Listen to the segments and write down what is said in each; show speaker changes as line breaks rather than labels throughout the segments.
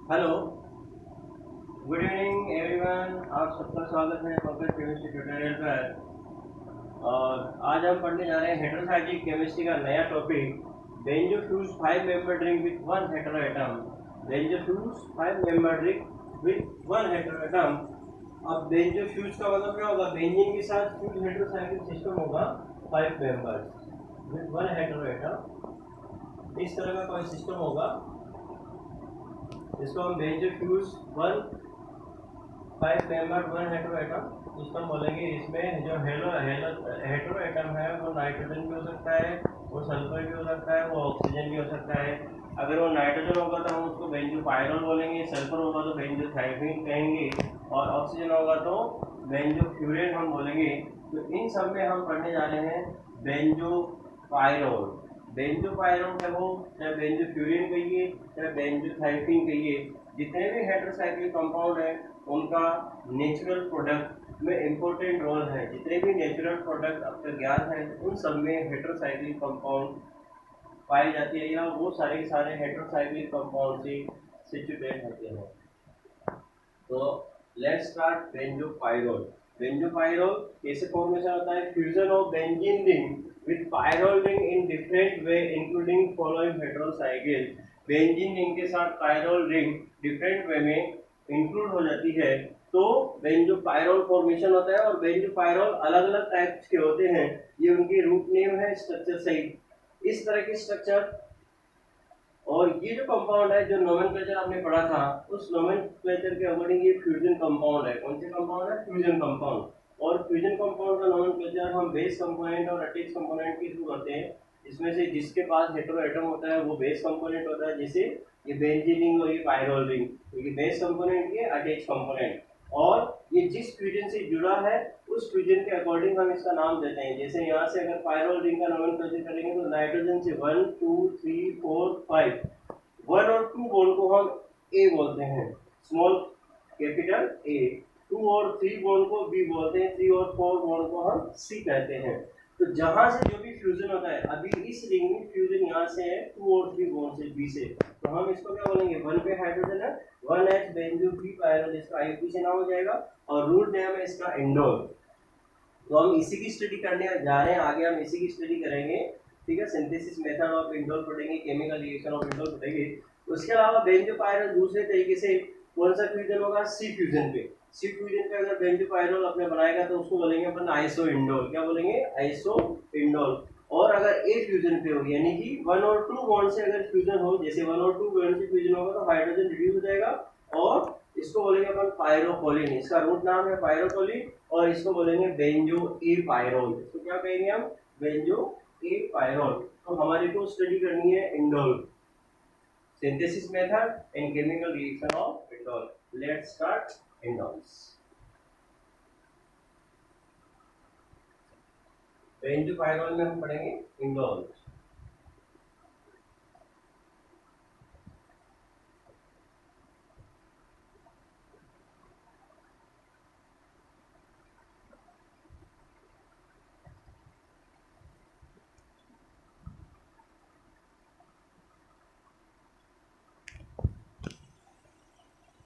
Hello, good evening everyone. आप सबका स्वागत है पंकज केमिस्ट्री ट्यूटोरियल पर। और आज हम पढ़ने जा रहे हैं हेटेरोसाइक्लिक केमिस्ट्री का नया topic, benzofuse 5 member ring with one heteroatom. Benzofuse 5 member ring with one heteroatom. अब बेंजोफ्यूज का मतलब क्या होगा? बेंजीन के साथ फ्यूज हेटेरोसाइक्लिक सिस्टम होगा 5 members with one hetero atom. इस तरह का कोई सिस्टम होगा जिसको हम बेंजोफ्यूज 5 member one hetero atom system बोलेंगे। इसमें जो हेटेरो एटम है वो नाइट्रोजन भी हो सकता है, वो सल्फर भी हो सकता है, वो ऑक्सीजन भी हो सकता है। अगर वो नाइट्रोजन होगा तो हम उसको बेंजोपायरोल बोलेंगे, सल्फर होगा तो बेंजोथायोफीन कहेंगे, और ऑक्सीजन होगा तो बेंजोफ्यूरेन हम बोलेंगे। तो इन सब में हम पढ़ने जा रहे हैं बेंजोपायरोल। बेंजोपायरोल है वो, चाहे बेंजोफ्यूरेन कहिए चाहे बेंजोथायोफीन कहिए, जितने भी हेटेरोसाइक्लिक कंपाउंड है उनका नेचुरल प्रोडक्ट में इम्पोर्टेंट रोल है। जितने भी नेचुरल प्रोडक्ट आपका ज्ञान है उन सब में हेटेरोसाइक्लिक कंपाउंड पाई जाती है, या वो सारे के सारे हेटेरोसाइक्लिक कंपाउंड से सिचुएटेड होते हैं। तो लेट्स स्टार्ट बेंजोपायरोल। बेंजोपायरोल कैसे फॉर्मेशन होता है? Fusion of benzene ring with pyrrole ring in different way including following heterocycle. Benzene ring के साथ पायरोल रिंग डिफरेंट वे में इंक्लूड हो जाती है तो बेंजोपायरोल फॉर्मेशन होता है। और बेंजोपायरोल अलग अलग टाइप्स के होते हैं, ये उनकी रूट नेम है, स्ट्रक्चर सहित इस तरह की स्ट्रक्चर। और ये जो कंपाउंड है, जो नोमेनक्लेचर आपने पढ़ा था, उस नोमेनक्लेचर के अकॉर्डिंग ये फ्यूजन कंपाउंड है। कौन से कंपाउंड है? Fusion compound. और फ्यूजन कंपाउंड का नोमेनक्लेचर हम बेस कंपोनेंट और अटैच कंपोनेंट के थ्रू करते हैं। इसमें से जिसके पास हेटेरो एटम होता है वो बेस कंपोनेंट होता है, जैसे ये बेंजीन रिंग और ये पायरोल रिंग, तो ये बेस कंपोनेंट, ये अटैच कंपोनेंट। और ये जिस फ्यूजन से जुड़ा है उस फ्यूजन के अकॉर्डिंग हम इसका नाम देते हैं। जैसे यहाँ से अगर पायरोल रिंग का नोमेनक्लेचर करेंगे तो नाइट्रोजन से 1 2 3 4 5, 1 और 2 बॉन्ड को हम ए बोलते हैं, स्मॉल कैपिटल ए। 2 और 3 बॉन्ड को बी बोलते हैं, 3 और 4 बॉन्ड को हम सी कहते हैं। तो जहां से जो भी फ्यूजन होता है, अभी इस रिंग में फ्यूजन यहाँ से है 2 और 3 बॉन्ड से बी से, तो हम इसको क्या बोलेंगे? 1 पे हाइड्रोजन है, 1H बेंजो बी पायरोल, इसका आईपी से नाम हो जाएगा। और रूट नेम है इसका इंडोल। तो हम इसी की स्टडी करने जा रहे हैं, आगे हम इसी की स्टडी करेंगे। ठीक है, सिंथेसिस मेथड ऑफ इंडोल पढ़ेंगे, केमिकल रिएक्शन ऑफ इंडोल पढ़ेंगे। उसके अलावा बेंजोपायरोल दूसरे तरीके से कौन सा फ्यूजन होगा? सी फ्यूजन पे। सी फ्यूजन पे अगर बेंजोपायरोल अपने बनाएगा तो उसको बोलेंगे अपन आइसो इंडोल। क्या बोलेंगे? Iso indole. और अगर ए फ्यूजन पे हो, यानी कि 1 और 2 बॉन्ड से अगर फ्यूजन हो, जैसे 1 और 2 बॉन्ड से फ्यूजन होगा तो हाइड्रोजन रिड्यूस हो जाएगा और इसको बोलेंगे अपन पायरोकोलिन। इसका रूट नाम है पायरोकोलिन और इसको बोलेंगे बेंजो ए पायरोल। इसको क्या कहेंगे हम? Benzo A pyrrole. तो हमारी को स्टडी करनी है indole, synthesis method and chemical reaction of indole. Let's start indoles. Benzo pyrrole में हम पढ़ेंगे इंडोल।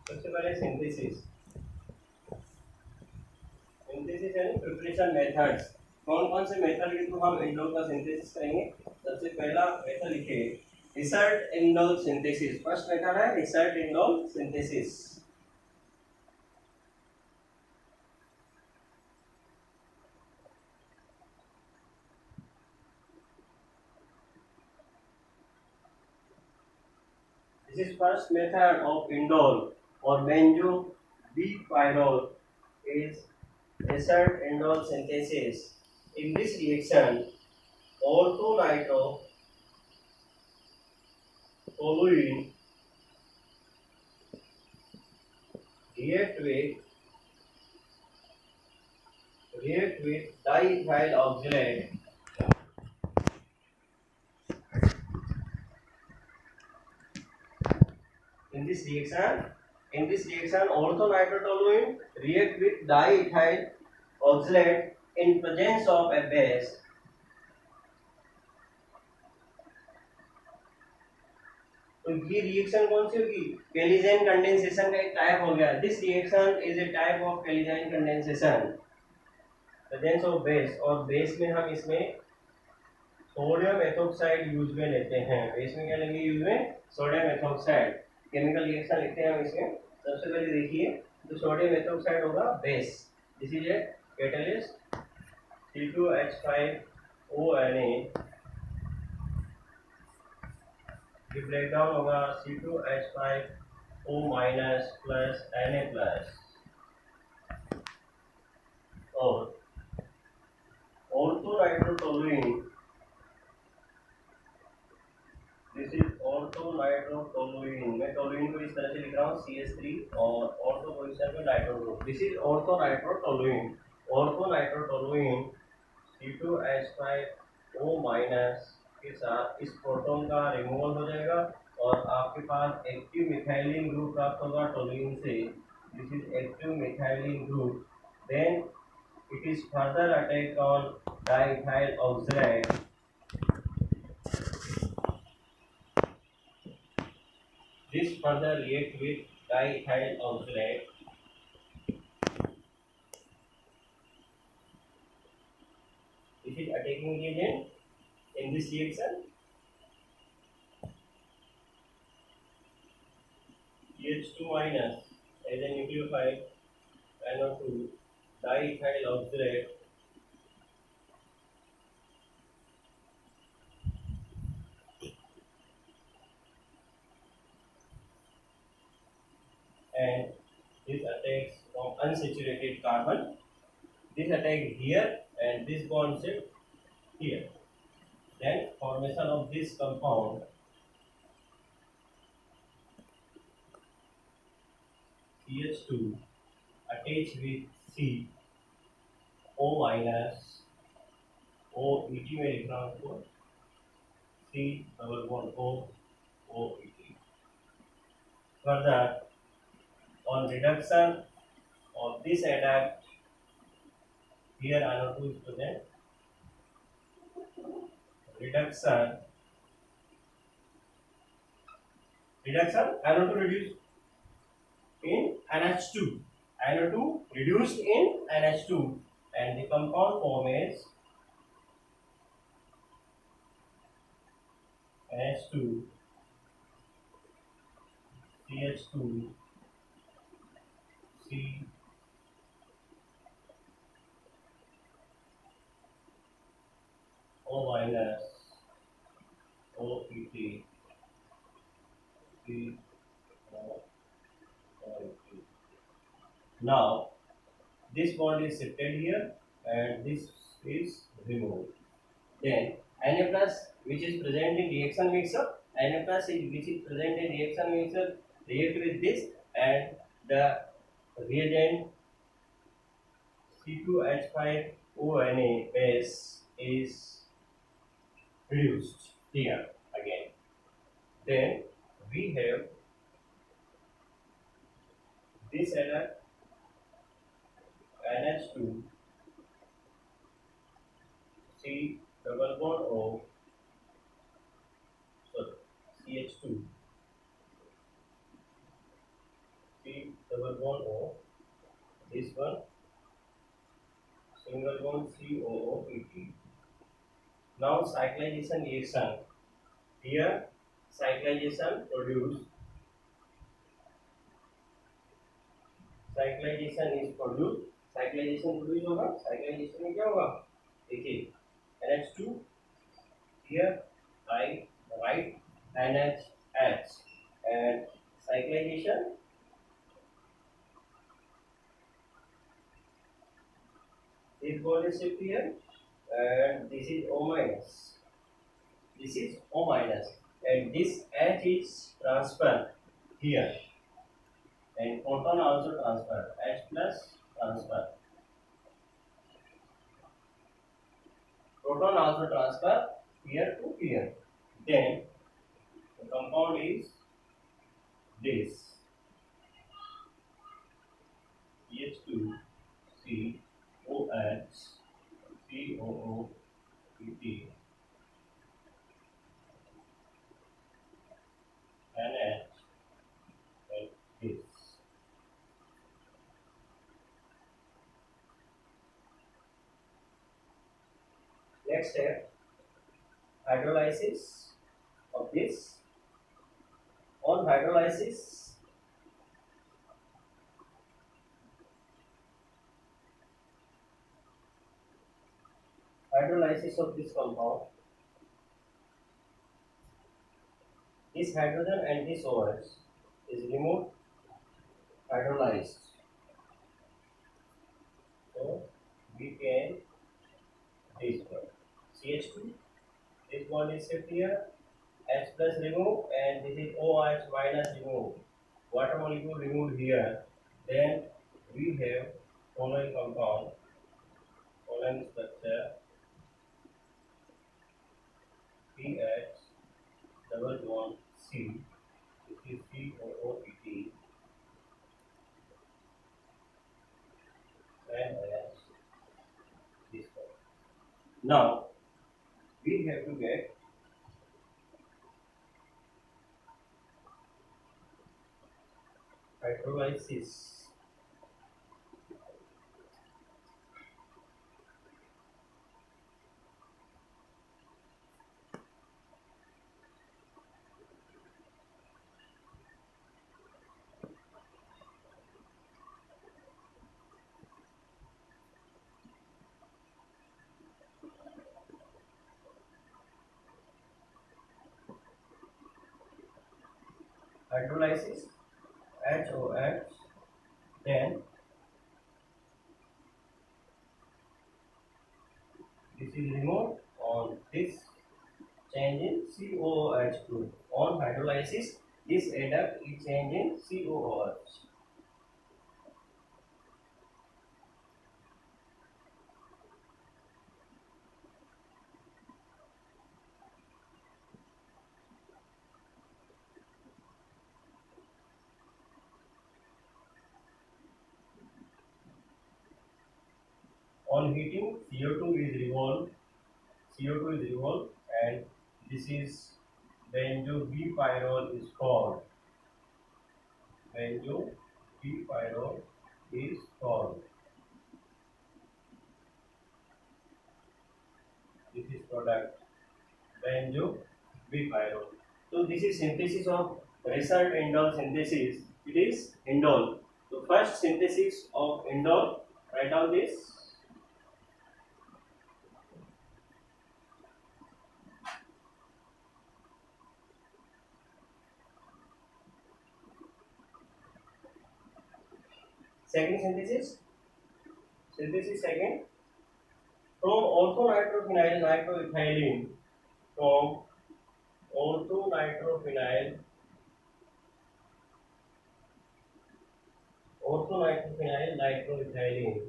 सबसे पहले सिंथेसिस। सिंथेसिस यानी प्रिपरेशन मेथड्स। कौन कौन से मेथड के थ्रू हम इंडोल का सिंथेसिस करेंगे? सबसे पहला मेथड लिखिए, Reissert indole synthesis. First method है Reissert indole synthesis. This is first method of indole or benzo B-pyrrole is result indole synthesis. In this reaction, orthonitro-toluene react with diethyl oxalate. In this reaction, orthonitro-toluene react with diethyl oxalate in presence of a base. तो तो ये reaction कौन सी होगी? कैलिजाइन condensation का एक type हो गया। This reaction is a type of Claisen condensation. Presence of base, और बेस में हम इसमें सोडियम एथोक्साइड यूज में लेते हैं। बेस में क्या लेंगे यूज में? Sodium ethoxide. केमिकल रिएक्शन लिखते हैं हम इसमें। सबसे पहले देखिए, तो सोडियम एथोक्साइड होगा base. This is a catalyst C2H5ONa। ये ब्रेक डाउन होगा C2H5O minus plus Na plus, और ऑर्थोनाइट्रोटोलुइन। This is ऑर्थोनाइट्रोटोलुइन। मैं टोलुइन को इस तरह से लिख रहा हूँ CH3 और ऑर्थो पोजीशन में nitro group. This is orthonitrotoluene. Orthonitrotoluene C2H5O minus के साथ इस प्रोटॉन का रिमूवल हो जाएगा और आपके पास एक्टिव मिथाइलिन ग्रुप प्राप्त होगा टोलुइन से। This is active methylene group. Then it is further attack on diethyl oxalate. This further react with diethyl oxalate. This is attacking agent in this reaction. CH2 minus as a nucleophile, NO2 diethyl oxalate, and this attacks from unsaturated carbon. This attack here and this bond shift here. Then formation of this compound CH2 attach with C O minus OET में लिख रहा हूँ आपको, C double bond O OET. Further, on reduction of this adapt, here NO2 is present. Reduction NO2 reduced in NH2. NO2 reduced in NH2 and the compound form is NH2 CH2 C O minus OET C O OET. Now this bond is shifted here and this is removed. Then Na plus, which is present in reaction mixer, Na plus which is present in reaction mixer react with this and the reagent C2H5ONa base is reduced here again. Then we have this adduct NH2 C double bond O, sorry, CH2 C double bond O, this one single bond COOPT. Now cyclization reaction. Here cyclization produced. cyclization is produced. cyclization produce होगा. cyclization में क्या होगा? देखिए NH2 here I write NHH and cyclization this bond is shift here and this is O minus. This is O minus and this H is transferred here and proton also transfer. H plus transfer. Proton also transfer here to here. Then the compound is this CH2 COH COOPT next step, hydrolysis of this. On hydrolysis, of this compound, this hydrogen and this OH is removed, hydrolyzed. So we can this one CH2. This one is shift here, H plus remove, and this is OH minus remove. Water molecule removed here. Then we have following compound, following structure, PH double bond C. This is COOET and as this one. Now we have to get hydrolysis. Hydrolysis, HOH, then this is removed. On this change in COOH group. On hydrolysis, this adduct is change in COOH. On heating, CO2 is revolved, and this is benzo-bpyrrole is formed. Benzo-bpyrrole is formed. This is product benzo-bpyrrole. So this is synthesis of result indole synthesis. It is indole. So first synthesis of indole, write down this. Second synthesis second, from orthonitrophenyl nitroethylene, from orthonitrophenyl nitroethylene.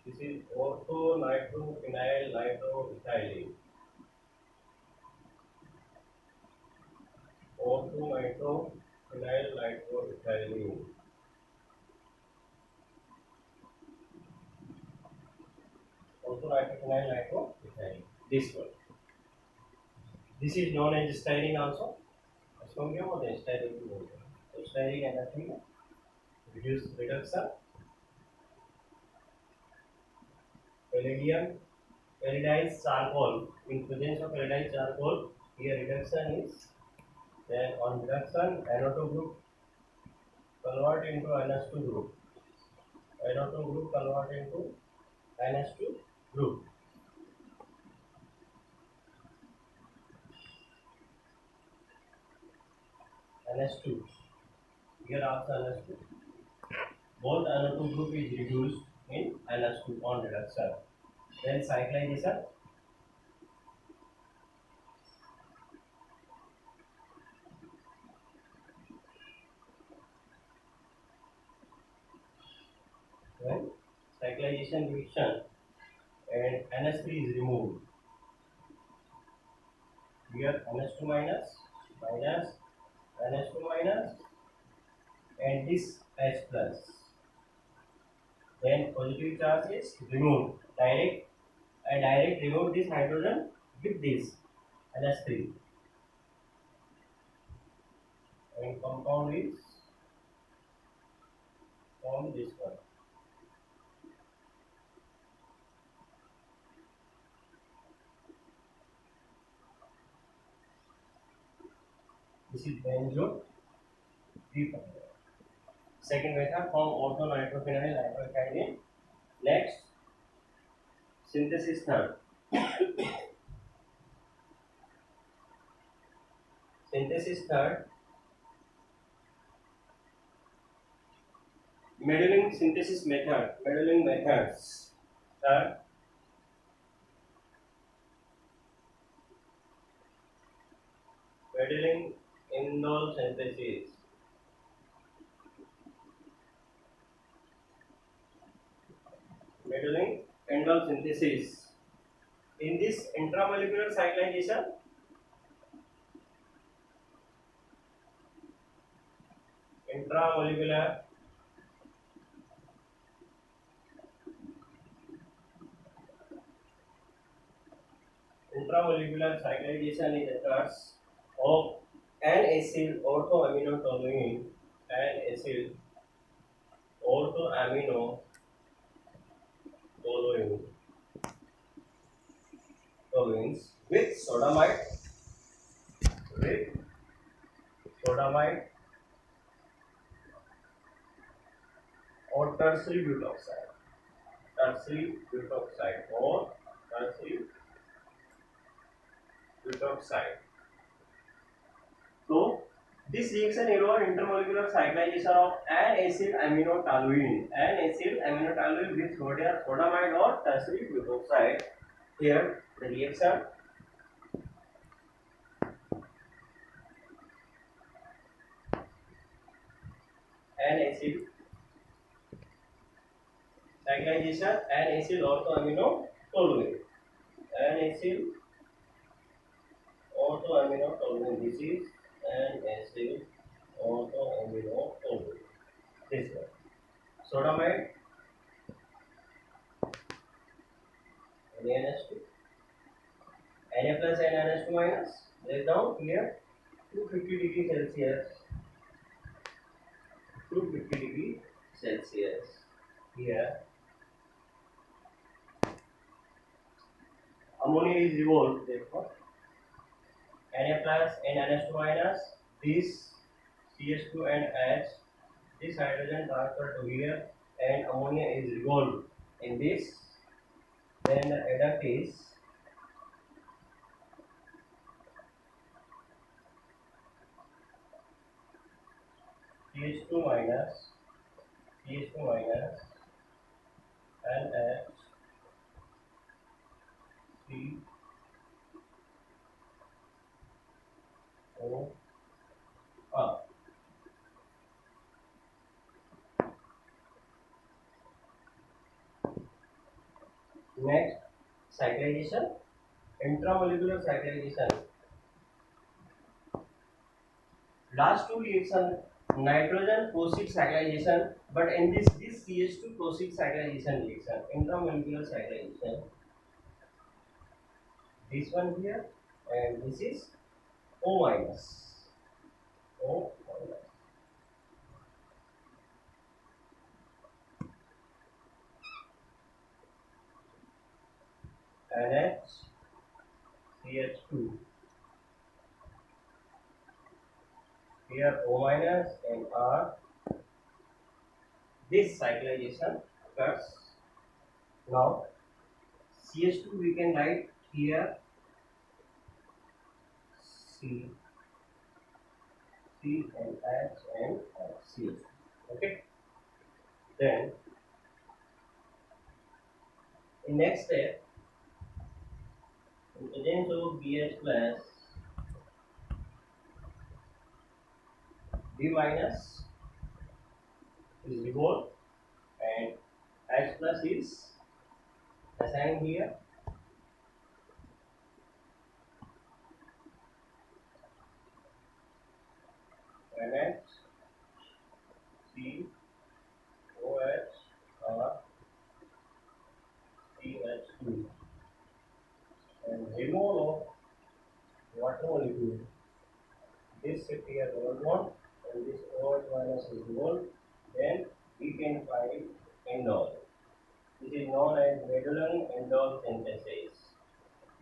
This is orthonitrophenyl nitroethylene. Orthonitrophenyl nitroethylene. Orthonitrophenyl nitroethylene. This one. This is known as styrene also. इसको क्या बोलते हैं? Styrene बोलते हैं. तो styrene energy में reduction. Palladium, palladized charcoal. In presence of palladized charcoal, here reduction is. Then on reduction, NO2 group convert into NH2 group. NO2 group convert into NH2 group. NH2. Here also NH2. Both NO2 group is reduced in NH2 on reduction. Then cyclization. When cyclization reaction and NH3 is removed. Here NH2 minus, NH2 minus, and this H plus. Then positive charge is removed. Direct remove this hydrogen with this NH3. and compound is from this one. This is benzo 3. Second method, from orthonitrophenol nitrocaine. Next, synthesis third. Synthesis third. Medullin synthesis method. Medullin methods. Third. Medullin indole synthesis. Medullin indole synthesis. In this intramolecular cyclization, intramolecular cyclization is occurs of N-acyl orthoaminotoluene, N-acyl orthoaminotoluenes with sodamide or tertiary butoxide, or tertiary butoxide. So this reaction involves intermolecular cyclization of N-acyl aminotoluene with sodamide or tertiary butoxide. Here the reaction N-acyl cyclization N-acyl orthoaminotoluene. N-acyl orthoaminotoluene. This is N-acyl orthoaminotoluene. This one. Sodamide NaNH2. Na plus and NH2 minus. Break down here 250 degree Celsius. 250 degree Celsius. Here ammonia is revolved, therefore Na plus and NH2 minus, this CH2 and H, this hydrogen transferred to here and ammonia is revolved in this. Then the adduct is CH2 minus NH CO. Next, cyclization, intramolecular cyclization. Last two reaction, nitrogen phosphate cyclization, but in this CH2 phosphate cyclization reaction, intramolecular cyclization. This one here, and this is O minus. NH CH2. Here O minus and R. This cyclization occurs. Now CH2 we can write here C and H and CH2. Okay. Then in next step, in presence of BH plus, B minus is revolved and H plus is assigned here. NH COH or CH2 and removal of water molecule. This shift here double bond and this OH minus is whole, then we can find indole. This is known as Madelung indole synthesis.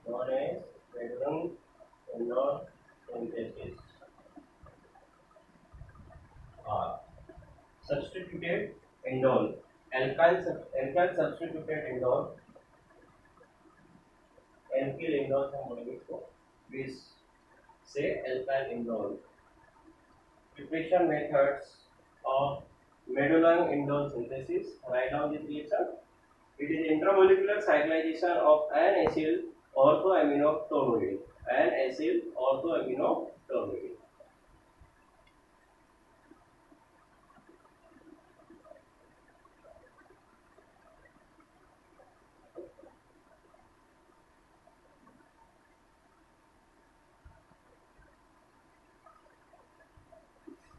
Known as Madelung indole synthesis. Substituted indole. Alkyl substituted indole. Alkyl indole हम बोलेंगे इसको. We say alkyl indole. Preparation methods of Madelung indole synthesis. Write down this reaction. It is intramolecular cyclization of an acyl orthoamino-toluene. An acyl orthoamino-toluene.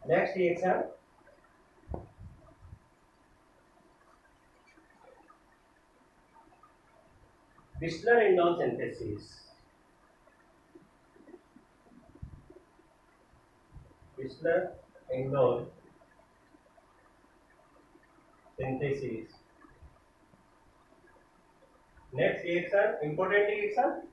Next reaction. Whistler indole synthesis. Whistler indole synthesis. Next reaction, important reaction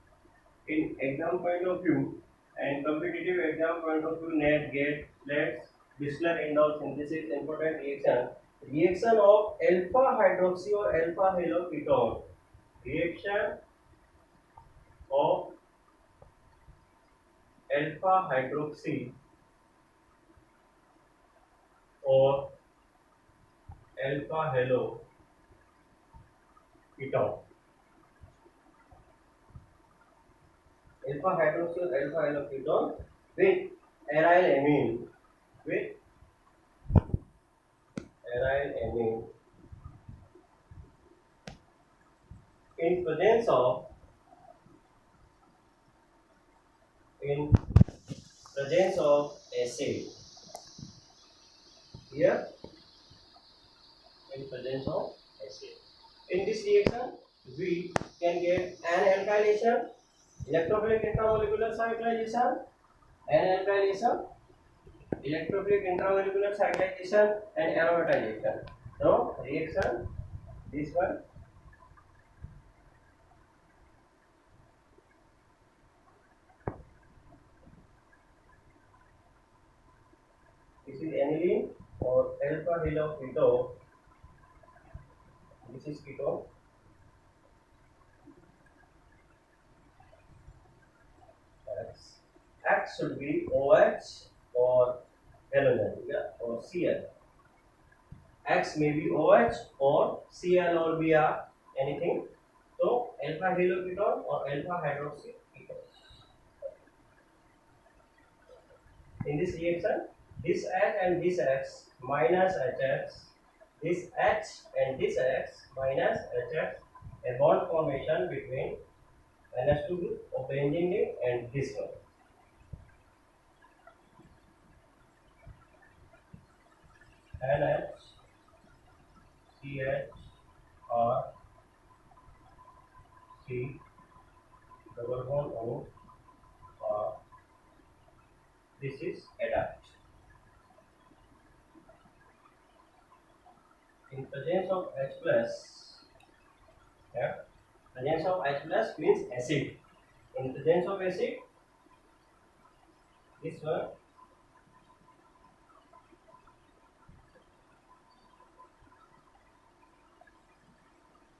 in exam point of view and competitive exam point of view, net, GATE, let's Whistler indole synthesis important reaction. Reaction of alpha hydroxy or alpha haloketone. Reaction of alpha hydroxy or alpha haloketone. Alpha hydroxy or alpha haloketone with aryl amine. With aryl amine in presence of acid. Here in presence of acid. In this reaction we can get an alkylation, electrophilic intramolecular cyclization, an alkylation, electrophilic intramolecular cyclization and aromatization. So reaction, this one. This is aniline or alpha haloketone. This is ketone. X should be OH or halogen, or Cl. X may be OH or Cl or Br, anything. So alpha haloketone or alpha hydroxy ketone. In this reaction, this H and this X minus HX, this H and this X minus HX, a bond formation between NH2 group of benzene ring and this one. NH, CH, R, C, double bond O, R. This is adapt. In presence of H plus, presence of H plus means acid. In presence of acid, this one,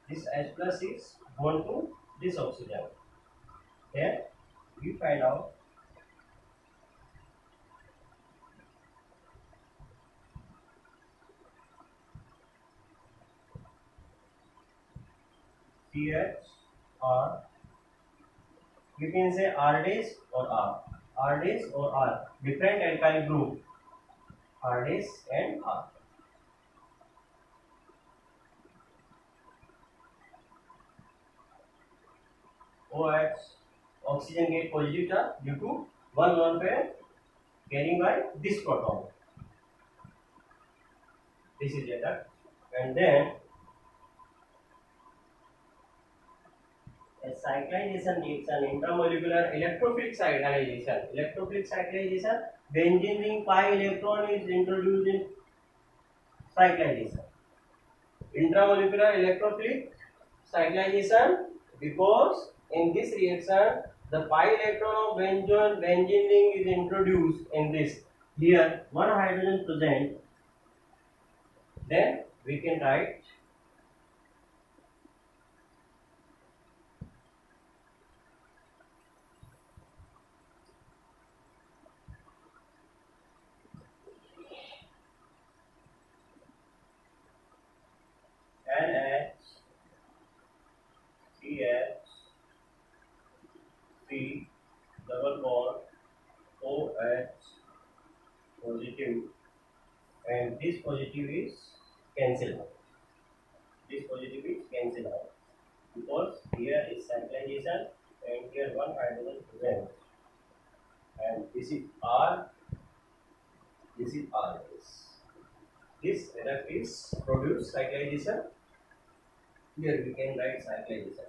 this H plus is bound to this oxygen. Then we find out CH or we can say R dash or R. R dash or R. Different alkyl group. R dash and R. OH oxygen get positive charge due to one lone pair carrying by this proton. This is data, and then A cyclization reaction, intramolecular electrophilic cyclization. Electrophilic cyclization, benzene ring pi electron is introduced in cyclization. Intramolecular electrophilic cyclization, because in this reaction the pi electron of benzene ring is introduced in this. Here one hydrogen present, then we can write NH CH C double bond OH positive, and this positive is cancelled out. This positive is cancelled out because here is cyclization and here one hydrogen present, and this is R, this is R. This product is produce cyclization. Here we can write cyclization.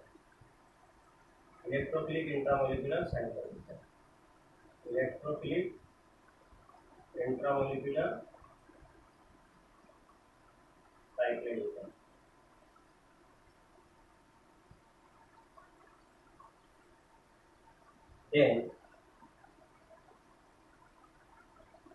Electrophilic intramolecular cyclization. Electrophilic intramolecular cyclization. Then